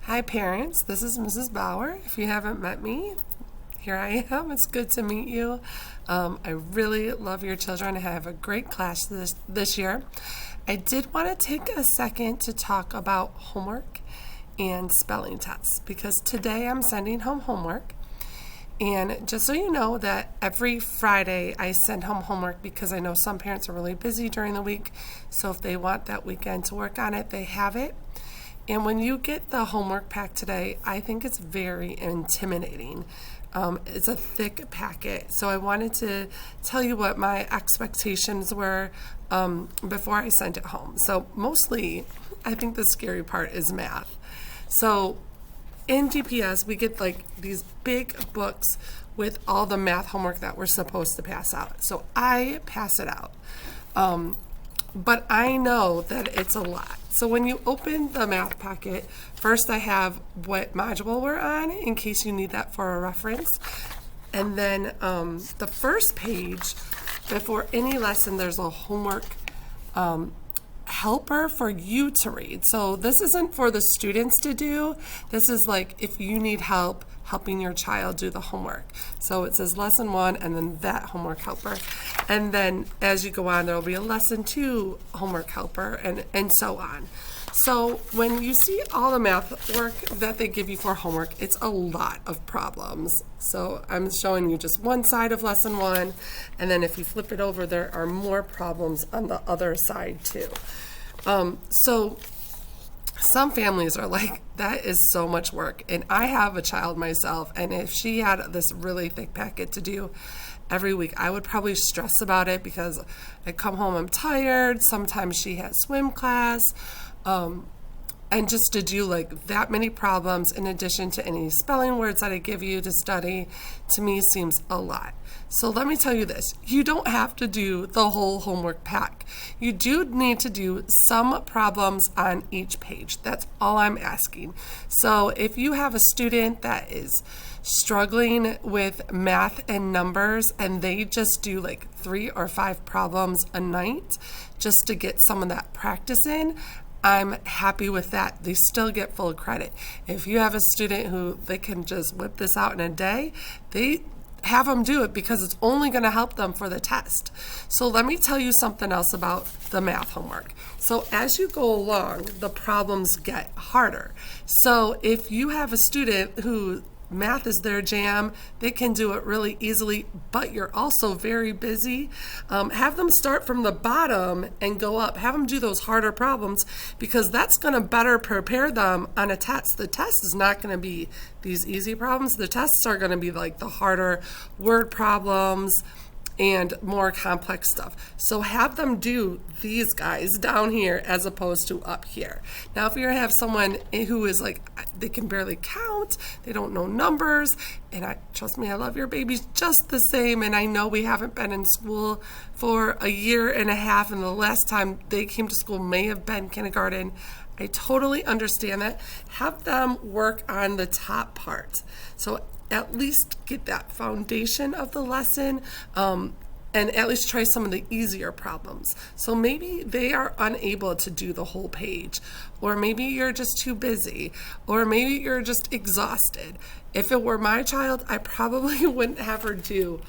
Hi parents, this is Mrs. Bauer. If you haven't met me, here I am. It's good to meet you. I really love your children. I have a great class this year. I did want to take a second to talk about homework and spelling tests because today I'm sending home homework. And just so you know that every Friday I send home homework because I know some parents are really busy during the week. So if they want that weekend to work on it, they have it. And when you get the homework pack today, I think it's very intimidating. It's a thick packet. So I wanted to tell you what my expectations were before I sent it home. So mostly, I think the scary part is math. So in DPS, we get like these big books with all the math homework that we're supposed to pass out. So I pass it out. But I know that it's a lot. So when you open the math packet, first I have what module we're on in case you need that for a reference. And then the first page, before any lesson, there's a homework helper for you to read. So this isn't for the students to do. This is like if you need help helping your child do the homework. So it says lesson 1 and then that homework helper. And then as you go on, there'll be a lesson 2 homework helper and so on. So when you see all the math work that they give you for homework, it's a lot of problems. So I'm showing you just one side of lesson 1, and then if you flip it over, there are more problems on the other side too. So some families are like, that is so much work. And I have a child myself, and if she had this really thick packet to do every week, I would probably stress about it because I come home, I'm tired. Sometimes she has swim class. And just to do like that many problems in addition to any spelling words that I give you to study, to me seems a lot. So let me tell you this, you don't have to do the whole homework pack. You do need to do some problems on each page. That's all I'm asking. So if you have a student that is struggling with math and numbers and they just do like 3 or 5 problems a night just to get some of that practice in, I'm happy with that. They still get full credit. If you have a student who they can just whip this out in a day, they have them do it because it's only going to help them for the test. So let me tell you something else about the math homework. So as you go along, the problems get harder. So if you have a student who math is their jam, they can do it really easily, but you're also very busy. Have them start from the bottom and go up. Have them do those harder problems because that's going to better prepare them on a test. The test is not going to be these easy problems. The tests are going to be like the harder word problems and more complex stuff. So have them do these guys down here as opposed to up here. Now, if you have someone who is like, they can barely count, they don't know numbers, and trust me, I love your babies just the same, and I know we haven't been in school for a year and a half, and the last time they came to school may have been kindergarten. I totally understand that. Have them work on the top part. So at least get that foundation of the lesson and at least try some of the easier problems. So maybe they are unable to do the whole page, or maybe you're just too busy, or maybe you're just exhausted. If it were my child, I probably wouldn't have her do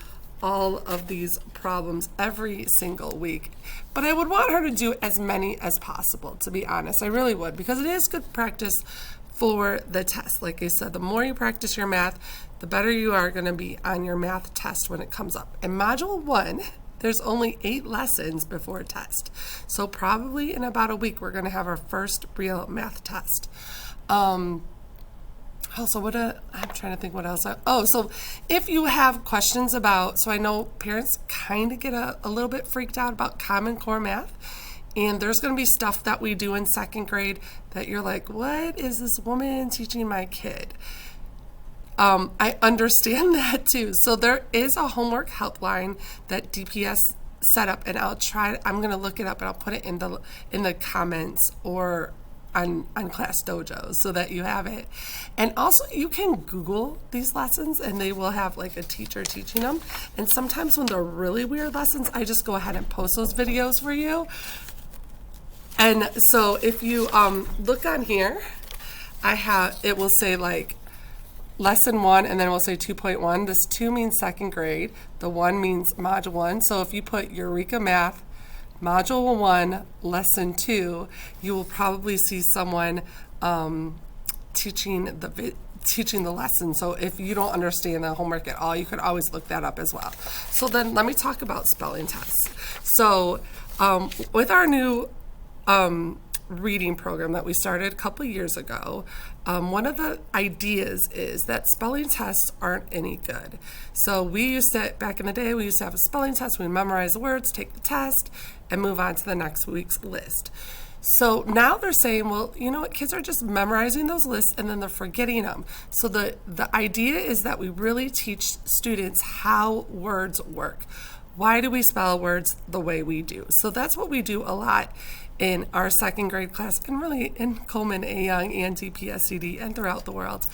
all of these problems every single week. But I would want her to do as many as possible, to be honest. I really would, because it is good practice for the test. Like I said, the more you practice your math, the better you are going to be on your math test when it comes up. In Module 1, there's only 8 lessons before a test. So probably in about a week, we're going to have our first real math test. Also, I'm trying to think what else. So if you have questions about, so I know parents kind of get a little bit freaked out about Common Core math. And there's going to be stuff that we do in 2nd grade that you're like, what is this woman teaching my kid? I understand that too. So there is a homework helpline that DPS set up, and I'm going to look it up and I'll put it in the comments or on Class Dojo so that you have it. And also you can Google these lessons and they will have like a teacher teaching them. And sometimes when they're really weird lessons, I just go ahead and post those videos for you. And so if you look on here, it will say like lesson 1, and then we'll say 2.1. This 2 means second grade. The 1 means module 1. So if you put Eureka Math, module 1, lesson 2, you will probably see someone teaching the lesson. So if you don't understand the homework at all, you could always look that up as well. So then let me talk about spelling tests. So with our new reading program that we started a couple years ago, one of the ideas is that spelling tests aren't any good. So back in the day, we used to have a spelling test. We memorize the words, take the test, and move on to the next week's list. So now they're saying, well, you know what, kids are just memorizing those lists and then they're forgetting them. So the idea is that we really teach students how words work. Why do we spell words the way we do? So that's what we do a lot in our second grade class, and really in Coleman A. Young and DPSCD and throughout the world.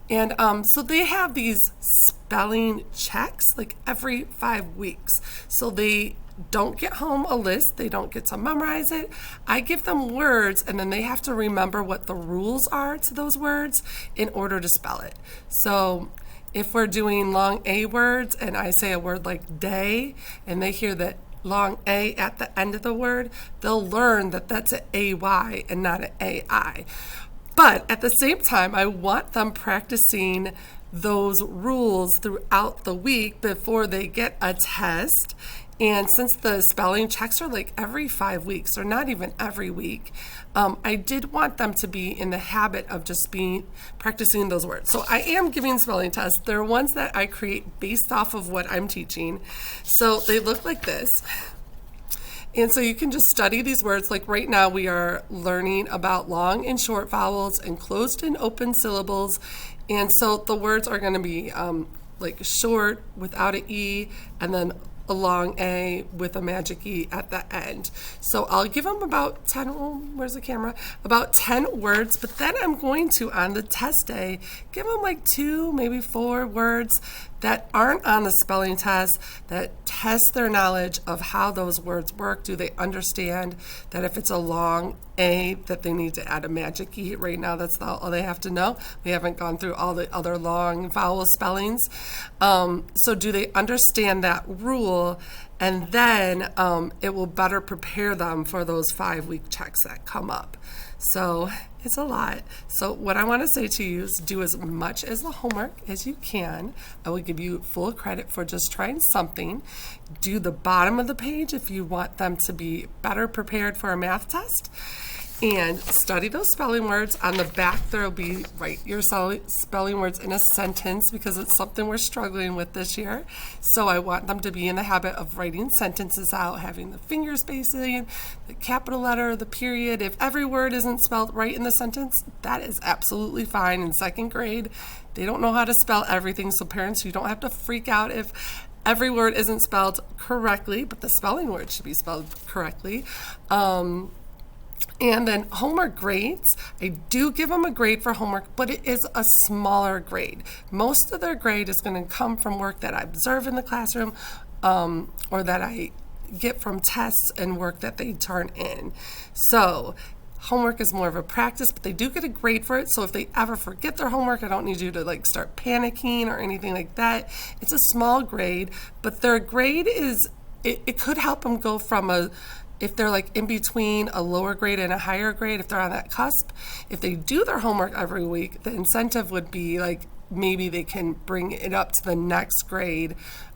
And so they have these spelling checks like every 5 weeks. So they don't get home a list. They don't get to memorize it. I give them words, and then they have to remember what the rules are to those words in order to spell it. So if we're doing long A words and I say a word like day, and they hear that long A at the end of the word, they'll learn that that's an AY and not an AI. But at the same time, I want them practicing those rules throughout the week before they get a test. And since the spelling checks are like every 5 weeks or not even every week, I did want them to be in the habit of just practicing those words. So I am giving spelling tests. They're ones that I create based off of what I'm teaching. So they look like this. And so you can just study these words. Like right now we are learning about long and short vowels and closed and open syllables. And so the words are going to be like short without an E, and then a long A with a magic E at the end. So I'll give them about 10, where's the camera? About 10 words, but then I'm going to, on the test day, give them like 2, maybe 4 words that aren't on the spelling test, that test their knowledge of how those words work. Do they understand that if it's a long A, that they need to add a magic E? Right now, that's all they have to know. We haven't gone through all the other long vowel spellings. So do they understand that rule? And then it will better prepare them for those 5-week checks that come up. So it's a lot. So what I want to say to you is do as much as the homework as you can. I will give you full credit for just trying something. Do the bottom of the page if you want them to be better prepared for a math test. And study those spelling words. On the back, there will be write your spelling words in a sentence, because it's something we're struggling with this year. So I want them to be in the habit of writing sentences out, having the finger spacing, the capital letter, the period. If every word isn't spelled right in the sentence, that is absolutely fine. In second grade, they don't know how to spell everything. So parents, you don't have to freak out if every word isn't spelled correctly, but the spelling word should be spelled correctly. And then homework grades, I do give them a grade for homework, but it is a smaller grade. Most of their grade is going to come from work that I observe in the classroom, or that I get from tests and work that they turn in. So homework is more of a practice, but they do get a grade for it. So if they ever forget their homework, I don't need you to like start panicking or anything like that. It's a small grade, but their grade is, it could help them go from if they're like in between a lower grade and a higher grade, if they're on that cusp, if they do their homework every week, the incentive would be like maybe they can bring it up to the next grade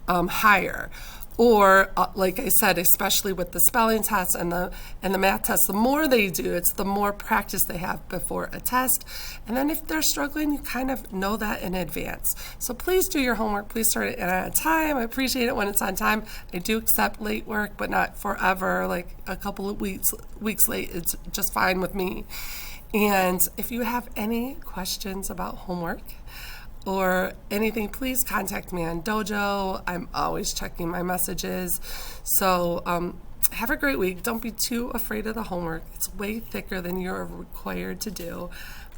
higher. Or like I said, especially with the spelling tests and the math tests, the more they do, it's the more practice they have before a test. And then if they're struggling, you kind of know that in advance. So please do your homework. Please start it at a time. I appreciate it when it's on time. I do accept late work, but not forever. Like a couple of weeks late, it's just fine with me. And if you have any questions about homework or anything, please contact me on Dojo. I'm always checking my messages. So have a great week. Don't be too afraid of the homework. It's way thicker than you're required to do.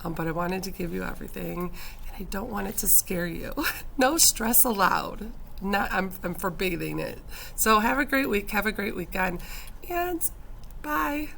But I wanted to give you everything, and I don't want it to scare you. No stress allowed. I'm forbidding it. So have a great week. Have a great weekend. And bye.